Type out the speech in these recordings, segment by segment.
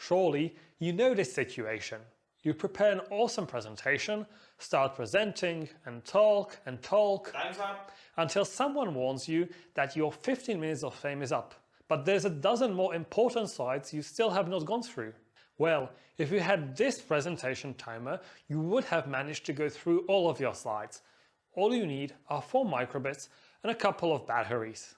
Surely you know this situation. You prepare an awesome presentation, start presenting and talk Time's up. until someone warns you that your 15 minutes of fame is up. But there's a dozen more important slides you still have not gone through. Well, if you had this presentation timer, you would have managed to go through all of your slides. All you need are 4 microbits and a couple of batteries.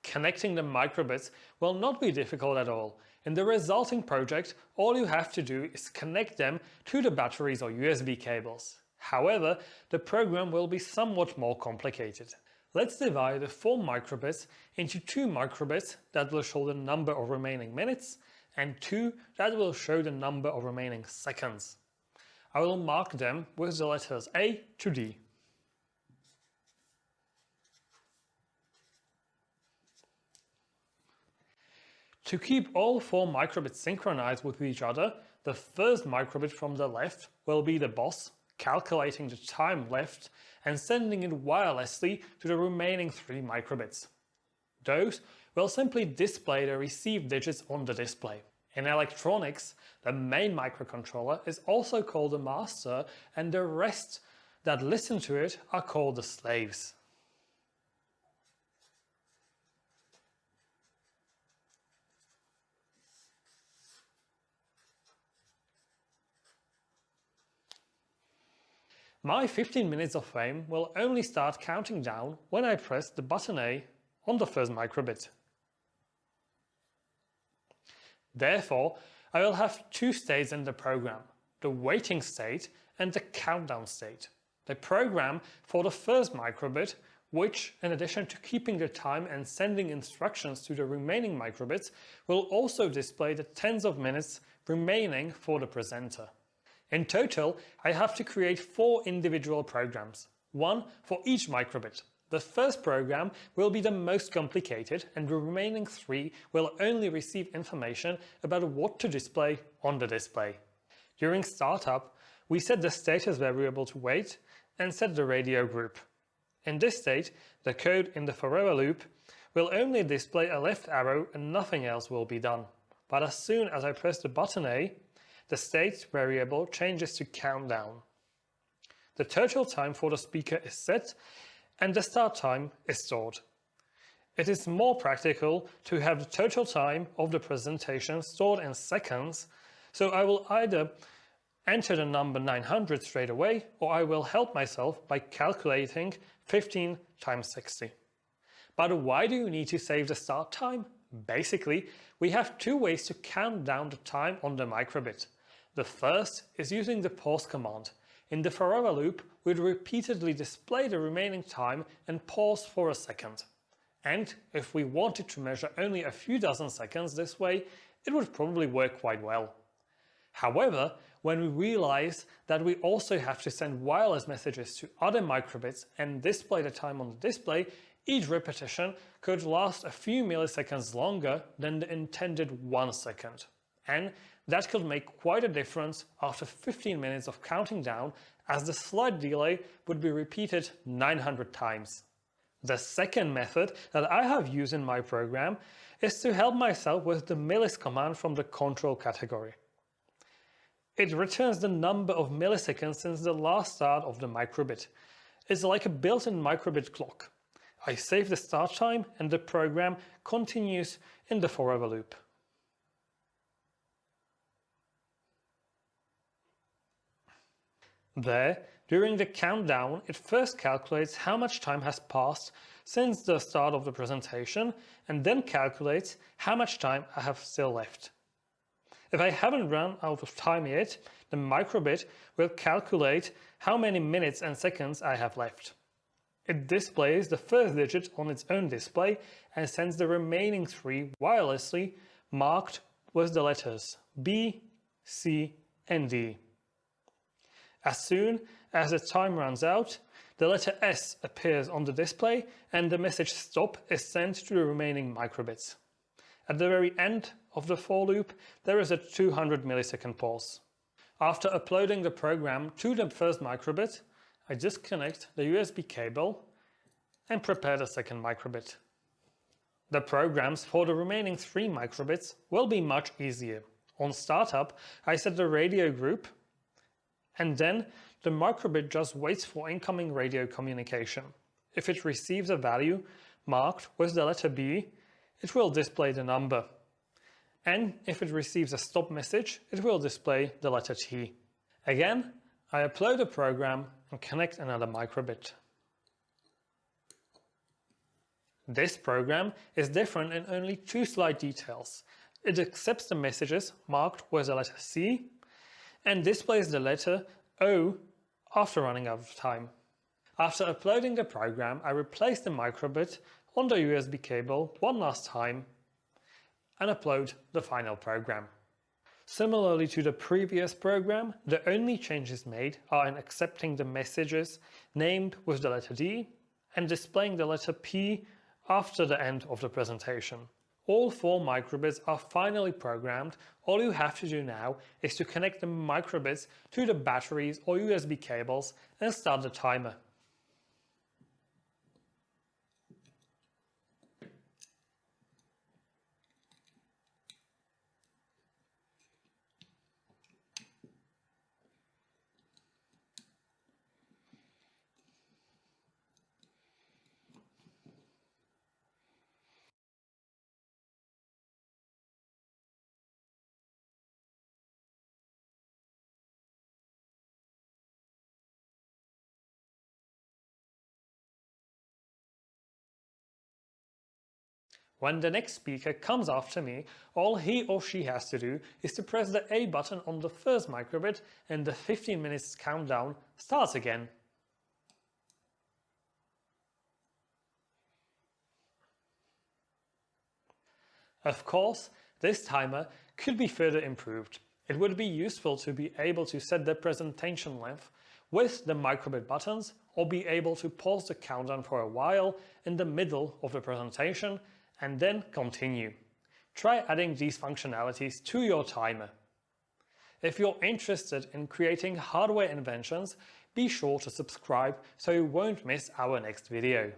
Connecting the microbits will not be difficult at all. In the resulting project, all you have to do is connect them to the batteries or USB cables. However, the program will be somewhat more complicated. Let's divide the 4 microbits into 2 microbits that will show the number of remaining minutes and 2 that will show the number of remaining seconds. I will mark them with the letters A to D. To keep all 4 microbits synchronized with each other, the first microbit from the left will be the boss, calculating the time left and sending it wirelessly to the remaining 3 microbits. Those will simply display the received digits on the display. In electronics, the main microcontroller is also called the master, and the rest that listen to it are called the slaves. My 15 minutes of fame will only start counting down when I press the button A on the first microbit. Therefore, I will have 2 states in the program, the waiting state and the countdown state. The program for the first microbit, which, in addition to keeping the time and sending instructions to the remaining microbits, will also display the tens of minutes remaining for the presenter. In total, I have to create 4 individual programs, one for each microbit. The first program will be the most complicated, and the remaining 3 will only receive information about what to display on the display. During startup, we set the status variable to wait and set the radio group. In this state, the code in the forever loop will only display a left arrow and nothing else will be done. But as soon as I press the button A, the state variable changes to countdown. The total time for the speaker is set and the start time is stored. It is more practical to have the total time of the presentation stored in seconds, so I will either enter the number 900 straight away, or I will help myself by calculating 15 times 60. But why do you need to save the start time? Basically, we have 2 ways to count down the time on the microbit. The first is using the pause command. In the forever loop, we'd repeatedly display the remaining time and pause for a second. And if we wanted to measure only a few dozen seconds this way, it would probably work quite well. However, when we realize that we also have to send wireless messages to other microbits and display the time on the display, each repetition could last a few milliseconds longer than the intended 1 second. And that could make quite a difference after 15 minutes of counting down, as the slight delay would be repeated 900 times. The second method that I have used in my program is to help myself with the millis command from the control category. It returns the number of milliseconds since the last start of the microbit. It's like a built-in microbit clock. I save the start time and the program continues in the forever loop. There, during the countdown, it first calculates how much time has passed since the start of the presentation and then calculates how much time I have still left. If I haven't run out of time yet, the microbit will calculate how many minutes and seconds I have left. It displays the first digit on its own display and sends the remaining 3 wirelessly, marked with the letters B, C and D. As soon as the time runs out, the letter S appears on the display and the message stop is sent to the remaining microbits. At the very end of the for loop, there is a 200 millisecond pause. After uploading the program to the first microbit, I disconnect the USB cable and prepare the second microbit. The programs for the remaining 3 microbits will be much easier. On startup, I set the radio group, and then the microbit just waits for incoming radio communication. If it receives a value marked with the letter B, it will display the number. And if it receives a stop message, it will display the letter T. Again, I upload a program and connect another microbit. This program is different in only two slight details. It accepts the messages marked with the letter C and displays the letter O after running out of time. After uploading the program, I replace the microbit on the USB cable one last time and upload the final program. Similarly to the previous program, the only changes made are in accepting the messages named with the letter D and displaying the letter P after the end of the presentation. All 4 microbits are finally programmed. All you have to do now is to connect the microbits to the batteries or USB cables and start the timer. When the next speaker comes after me, all he or she has to do is to press the A button on the first microbit and the 15 minutes countdown starts again. Of course, this timer could be further improved. It would be useful to be able to set the presentation length with the microbit buttons or be able to pause the countdown for a while in the middle of the presentation and then continue. Try adding these functionalities to your timer. If you're interested in creating hardware inventions, be sure to subscribe so you won't miss our next video.